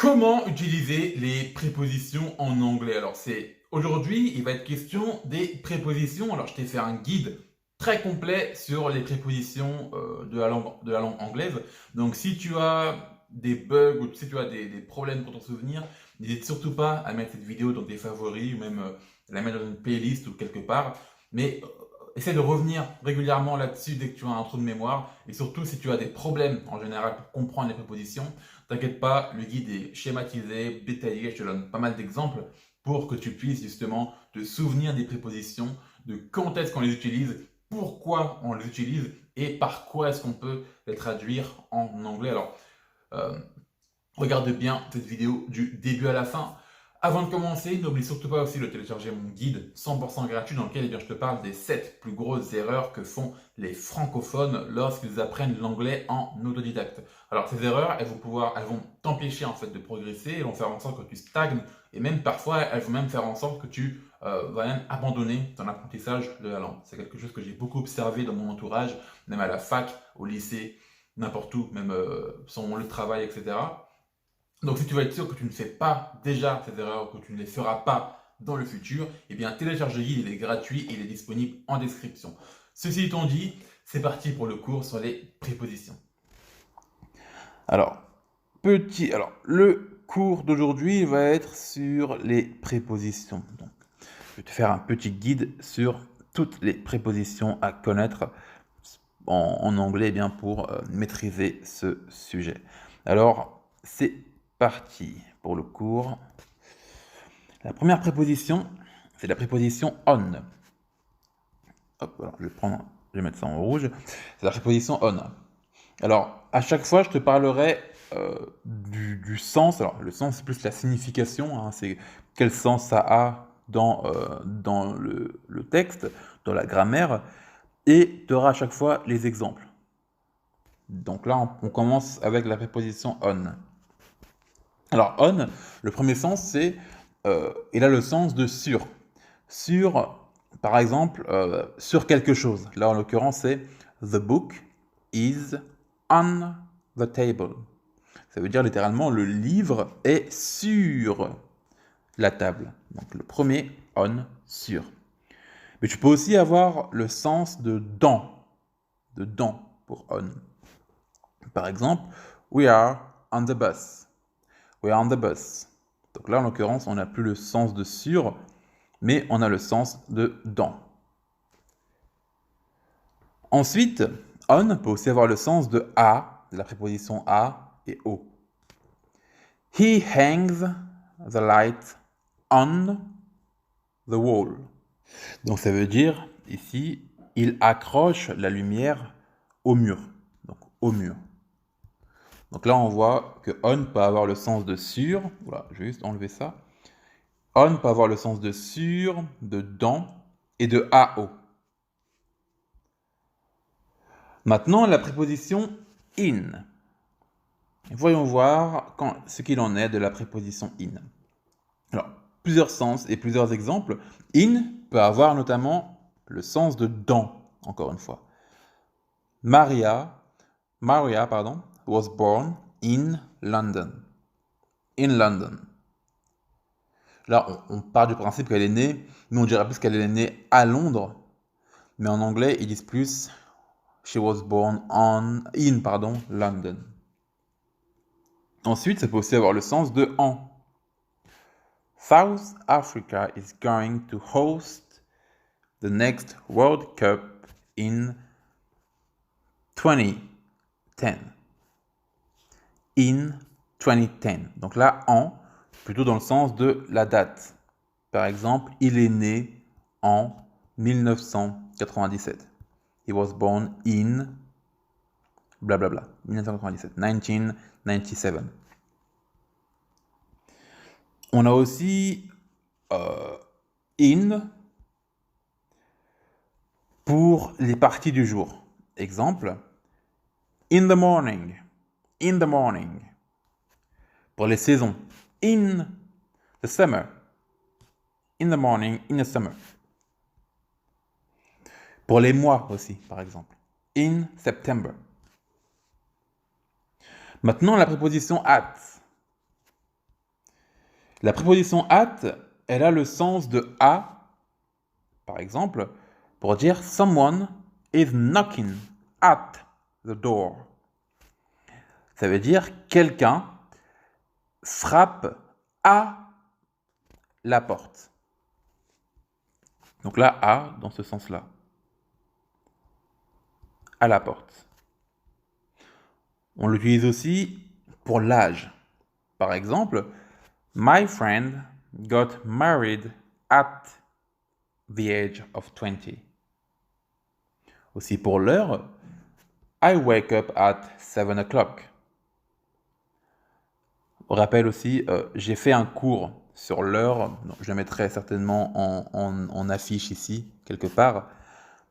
Comment utiliser les prépositions en anglais? Alors aujourd'hui, il va être question des prépositions. Alors je t'ai fait un guide très complet sur les prépositions de la langue anglaise. Donc si tu as des bugs ou si tu as des problèmes pour t'en souvenir, n'hésite surtout pas à mettre cette vidéo dans tes favoris ou même la mettre dans une playlist ou quelque part. Mais essaie de revenir régulièrement là-dessus dès que tu as un trou de mémoire. Et surtout si tu as des problèmes en général pour comprendre les prépositions. T'inquiète pas, le guide est schématisé, détaillé, je te donne pas mal d'exemples pour que tu puisses justement te souvenir des prépositions, de quand est-ce qu'on les utilise, pourquoi on les utilise et par quoi est-ce qu'on peut les traduire en anglais. Alors, euh, regarde bien cette vidéo du début à la fin. Avant de commencer, n'oublie surtout pas aussi de télécharger mon guide 100% gratuit dans lequel je te parle des 7 plus grosses erreurs que font les francophones lorsqu'ils apprennent l'anglais en autodidacte. Alors ces erreurs, elles vont t'empêcher en fait de progresser, elles vont faire en sorte que tu stagnes et même parfois elles vont même faire en sorte que tu vas même abandonner ton apprentissage de la langue. C'est quelque chose que j'ai beaucoup observé dans mon entourage, même à la fac, au lycée, n'importe où, même sur mon lieu de travail, etc. Donc si tu veux être sûr que tu ne fais pas déjà ces erreurs, que tu ne les feras pas dans le futur, eh bien télécharge le guide, il est gratuit et il est disponible en description. Ceci étant dit, c'est parti pour le cours sur les prépositions. Alors, le cours d'aujourd'hui va être sur les prépositions. Donc, je vais te faire un petit guide sur toutes les prépositions à connaître en anglais, bien pour maîtriser ce sujet. Alors, c'est parti pour le cours. La première préposition, c'est la préposition on. Hop, alors je vais mettre ça en rouge. C'est la préposition on. Alors, à chaque fois, je te parlerai du sens. Alors, le sens, c'est plus la signification. Hein, c'est quel sens ça a dans le texte, dans la grammaire. Et tu auras à chaque fois les exemples. Donc là, on commence avec la préposition on. Alors, on, le premier sens, c'est, il a le sens de sur. Sur, par exemple, sur quelque chose. Là, en l'occurrence, c'est the book is on the table. Ça veut dire littéralement le livre est sur la table. Donc le premier, on, sur. Mais tu peux aussi avoir le sens de dans pour on. Par exemple, we are on the bus. We are on the bus. Donc là, en l'occurrence, on n'a plus le sens de sur, mais on a le sens de dans. Ensuite, on peut aussi avoir le sens de à, de la préposition à et au. He hangs the light on the wall. Donc ça veut dire, ici, il accroche la lumière au mur. Donc au mur. Donc là, on voit que on peut avoir le sens de sur. Voilà, je vais juste enlever ça. On peut avoir le sens de sur, de dans et de à-o. Maintenant, la préposition in. Voyons voir ce qu'il en est de la préposition in. Alors, plusieurs sens et plusieurs exemples. In peut avoir notamment le sens de dans, encore une fois. Maria, was born in London. In London. Là, on part du principe qu'elle est née, nous on dirait plus qu'elle est née à Londres, mais en anglais, ils disent plus she was born in London. Ensuite, ça peut aussi avoir le sens de en. South Africa is going to host the next World Cup in 2010. In 2010. Donc là, en, plutôt dans le sens de la date. Par exemple, il est né en 1997. He was born in blablabla, 1997, 1997. On a aussi in pour les parties du jour. Exemple, in the morning, in the morning. Pour les saisons, in the summer, in the morning, in the summer. Pour les mois aussi, par exemple, in September. Maintenant, la préposition at. La préposition at, elle a le sens de à, par exemple, pour dire someone is knocking at the door. Ça veut dire quelqu'un frappe à la porte. Donc là, à dans ce sens-là. À la porte. On l'utilise aussi pour l'âge. Par exemple, my friend got married at the age of 20. Aussi pour l'heure, I wake up at 7 o'clock. On rappelle aussi, j'ai fait un cours sur l'heure, je le mettrai certainement en affiche ici, quelque part.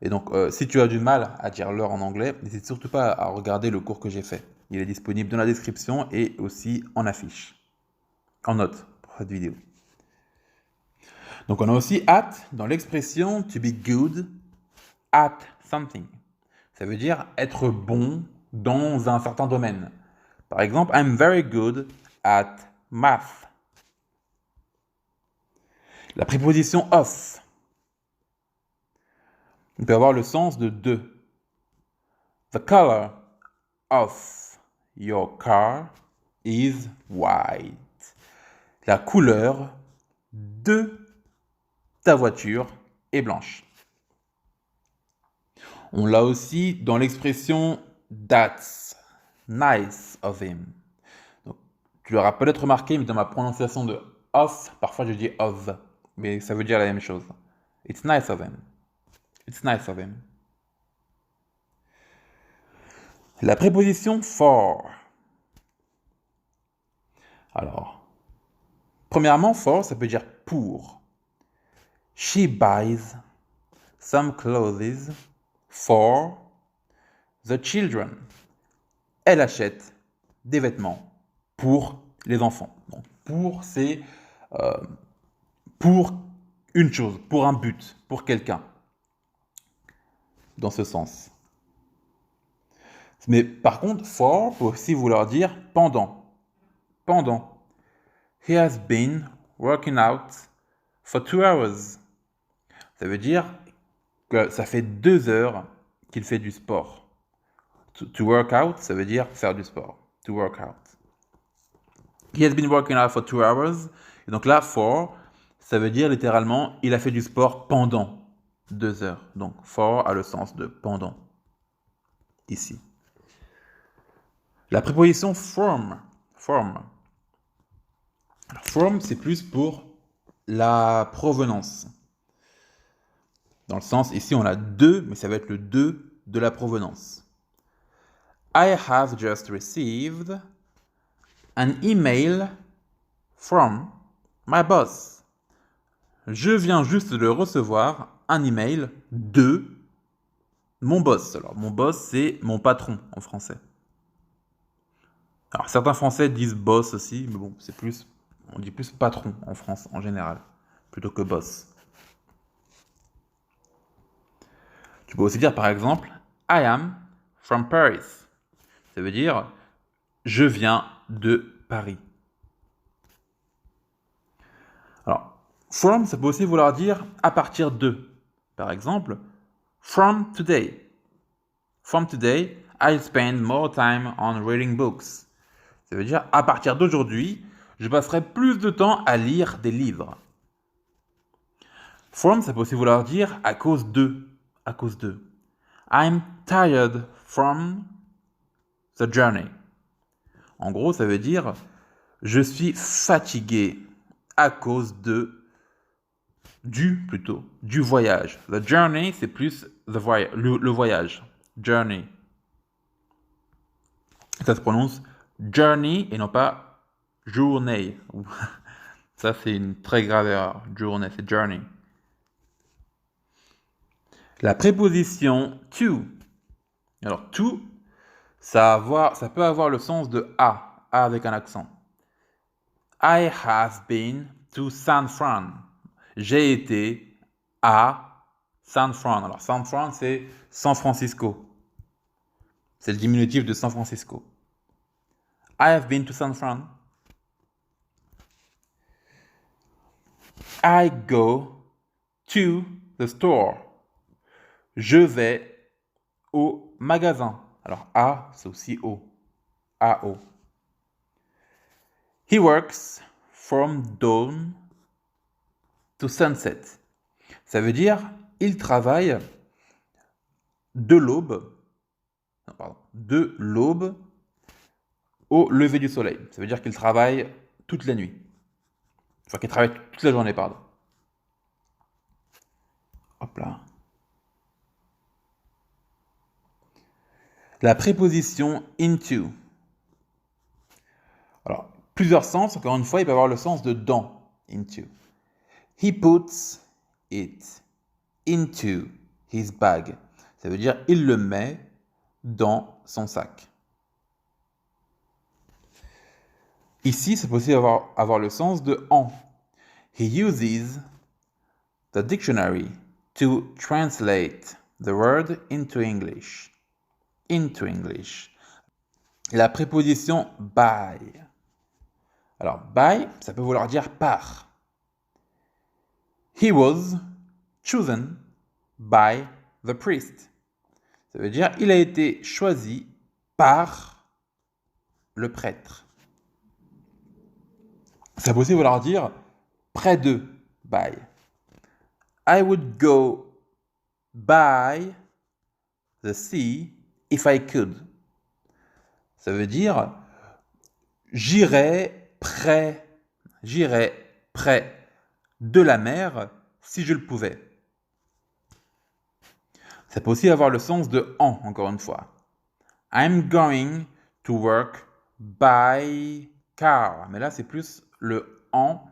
Et donc, si tu as du mal à dire l'heure en anglais, n'hésite surtout pas à regarder le cours que j'ai fait. Il est disponible dans la description et aussi en affiche, en note pour cette vidéo. Donc, on a aussi at dans l'expression to be good at something. Ça veut dire être bon dans un certain domaine. Par exemple, I'm very good at math. La préposition of, on peut avoir le sens de. The color of your car is white. La couleur de ta voiture est blanche. On l'a aussi dans l'expression that's nice of him. Donc, tu l'auras peut-être remarqué, mais dans ma prononciation de of, parfois je dis of, mais ça veut dire la même chose. It's nice of him. It's nice of him. La préposition for. Alors, premièrement, for, ça peut dire pour. She buys some clothes for the children. Elle achète des vêtements pour les enfants. Donc, pour, c'est pour une chose, pour un but, pour quelqu'un. Dans ce sens. Mais par contre, for peut aussi vouloir dire pendant. Pendant. He has been working out for 2 hours. Ça veut dire que ça fait 2 heures qu'il fait du sport. To work out, ça veut dire faire du sport. To work out. He has been working out for 2 hours. Et donc là, for, ça veut dire littéralement, il a fait du sport pendant 2 heures. Donc, for a le sens de pendant. Ici. La préposition from. From. Alors, from, c'est plus pour la provenance. Dans le sens, ici, on a de, mais ça va être le de la provenance. I have just received an email from my boss. Je viens juste de recevoir un email de mon boss. Alors, mon boss, c'est mon patron en français. Alors, certains Français disent boss aussi, mais bon, c'est plus, on dit plus patron en France en général, plutôt que boss. Tu peux aussi dire par exemple, I am from Paris. Ça veut dire, je viens de Paris. Alors, from, ça peut aussi vouloir dire à partir de. Par exemple, from today. From today, I'll spend more time on reading books. Ça veut dire, à partir d'aujourd'hui, je passerai plus de temps à lire des livres. From, ça peut aussi vouloir dire à cause de. À cause de. I'm tired from the journey. En gros, ça veut dire, je suis fatigué à cause du voyage. The journey, c'est plus le voyage. Journey. Ça se prononce journey et non pas journée. Ça, c'est une très grave erreur. Journée, c'est journey. La préposition to. Alors, to, ça peut avoir le sens de a avec un accent. I have been to San Fran. J'ai été à San Fran. Alors, San Fran, c'est San Francisco. C'est le diminutif de San Francisco. I have been to San Fran. I go to the store. Je vais au magasin. Alors, A, c'est aussi O. A-O. He works from dawn to sunset. Ça veut dire, il travaille de l'aube, au lever du soleil. Ça veut dire qu'il travaille toute la nuit. Enfin, qu'il travaille toute la journée, pardon. Hop là. La préposition into. Alors, plusieurs sens. Encore une fois, il peut avoir le sens de dans. Into. He puts it into his bag. Ça veut dire il le met dans son sac. Ici, c'est possible avoir le sens de en. He uses the dictionary to translate the word into English. Into English. La préposition by. Alors, by, ça peut vouloir dire par. He was chosen by the priest. Ça veut dire il a été choisi par le prêtre. Ça peut aussi vouloir dire près de, by. I would go by the sea if I could. Ça veut dire j'irais près de la mer si je le pouvais. Ça peut aussi avoir le sens de en, encore une fois. I'm going to work by car. Mais là, c'est plus le en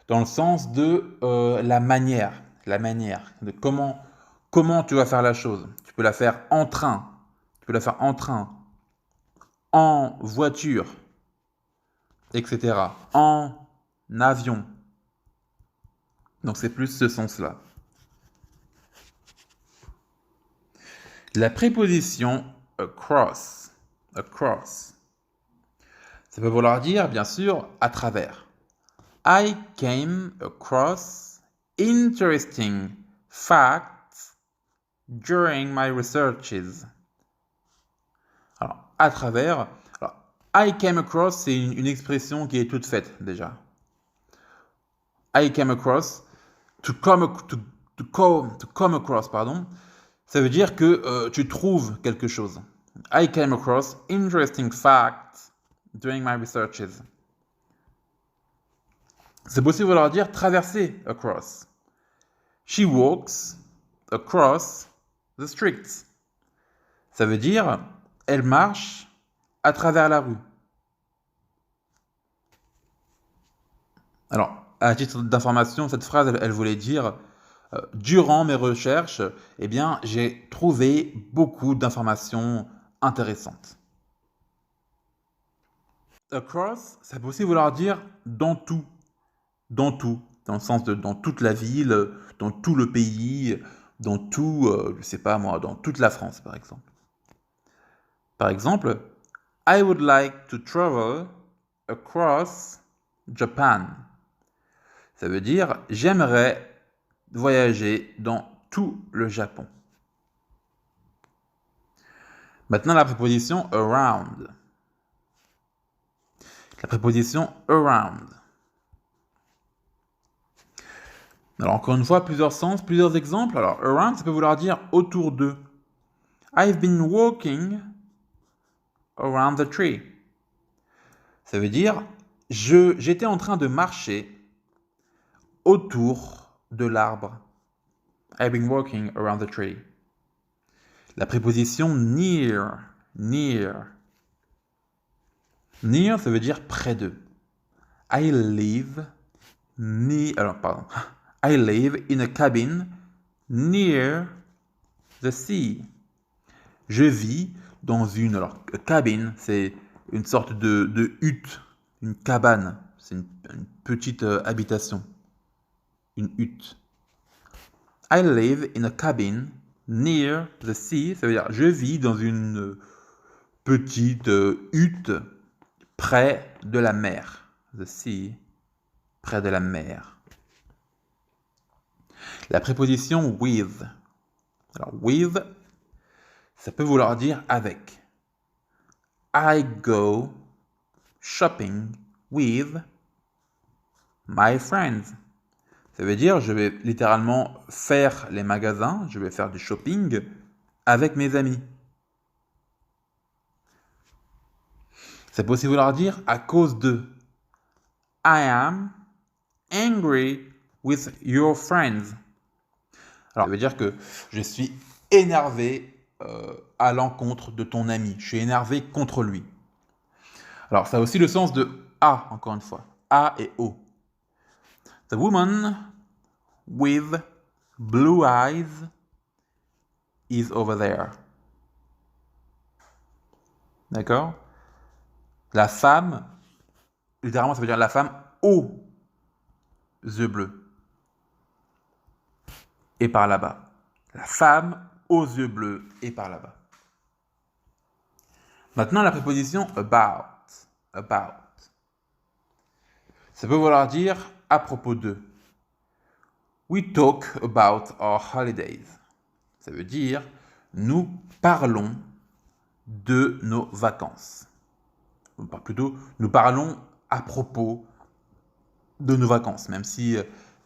dans le sens de la manière, de comment tu vas faire la chose. Tu peux la faire en train, en voiture, etc. En avion. Donc c'est plus ce sens-là. La préposition across. Ça peut vouloir dire, bien sûr, à travers. I came across interesting facts during my researches. Alors, à travers. Alors, I came across, c'est une expression qui est toute faite déjà. I came across, to come across, pardon. Ça veut dire que tu trouves quelque chose. I came across interesting facts during my researches. C'est possible de vouloir dire traverser, across. She walks across the streets. Ça veut dire elle marche à travers la rue. Alors, à titre d'information, cette phrase, elle voulait dire durant mes recherches, eh bien, j'ai trouvé beaucoup d'informations intéressantes. Across, ça peut aussi vouloir dire dans tout, dans le sens de dans toute la ville, dans tout le pays, dans tout, je sais pas moi, dans toute la France, par exemple. Par exemple, I would like to travel across Japan. Ça veut dire j'aimerais voyager dans tout le Japon. Maintenant, la préposition around. La préposition around. Alors, encore une fois, plusieurs sens, plusieurs exemples. Alors, around, ça peut vouloir dire autour de. I've been walking around the tree. Ça veut dire j'étais en train de marcher autour de l'arbre. I've been walking around the tree. La préposition near. Near, ça veut dire près de. I live in a cabin near the sea. Je vis dans une... Alors, cabin, c'est une sorte de hutte, une cabane. C'est une petite habitation. Une hutte. I live in a cabin near the sea. Ça veut dire je vis dans une petite hutte près de la mer. The sea, près de la mer. La préposition with. Alors, with, ça peut vouloir dire avec. I go shopping with my friends. Ça veut dire, je vais littéralement faire les magasins, je vais faire du shopping avec mes amis. Ça peut aussi vouloir dire à cause de. I am angry with your friends. Alors, ça veut dire que je suis énervé à l'encontre de ton ami. Je suis énervé contre lui. Alors, ça a aussi le sens de A, encore une fois. A et O. The woman with blue eyes is over there. D'accord? La femme, littéralement, ça veut dire la femme aux yeux bleus. Et par là-bas. La femme aux yeux bleus et par là-bas. Maintenant, la préposition about. About. Ça peut vouloir dire à propos de. We talk about our holidays. Ça veut dire nous parlons de nos vacances. Plutôt, nous parlons à propos de nos vacances, même si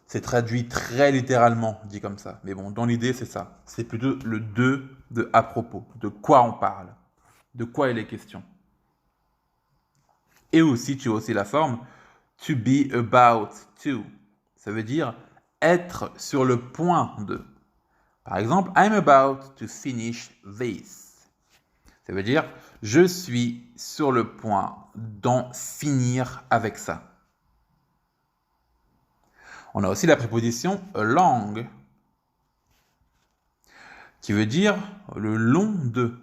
c'est traduit très littéralement, dit comme ça. Mais bon, dans l'idée, c'est ça. C'est plutôt le de à propos. De quoi on parle. De quoi il est question. Et aussi, tu as aussi la forme to be about to. Ça veut dire être sur le point de. Par exemple, I'm about to finish this. Ça veut dire je suis sur le point d'en finir avec ça. On a aussi la préposition along, qui veut dire le long de.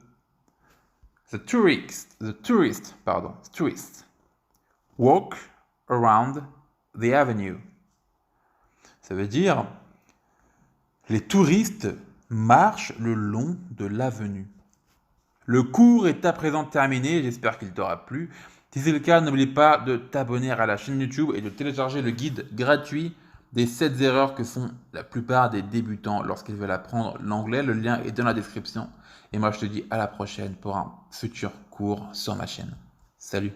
The tourist walk around the avenue. Ça veut dire les touristes marchent le long de l'avenue. Le cours est à présent terminé, j'espère qu'il t'aura plu. Si c'est le cas, n'oublie pas de t'abonner à la chaîne YouTube et de télécharger le guide gratuit des 7 erreurs que font la plupart des débutants lorsqu'ils veulent apprendre l'anglais. Le lien est dans la description. Et moi, je te dis à la prochaine pour un futur cours sur ma chaîne. Salut!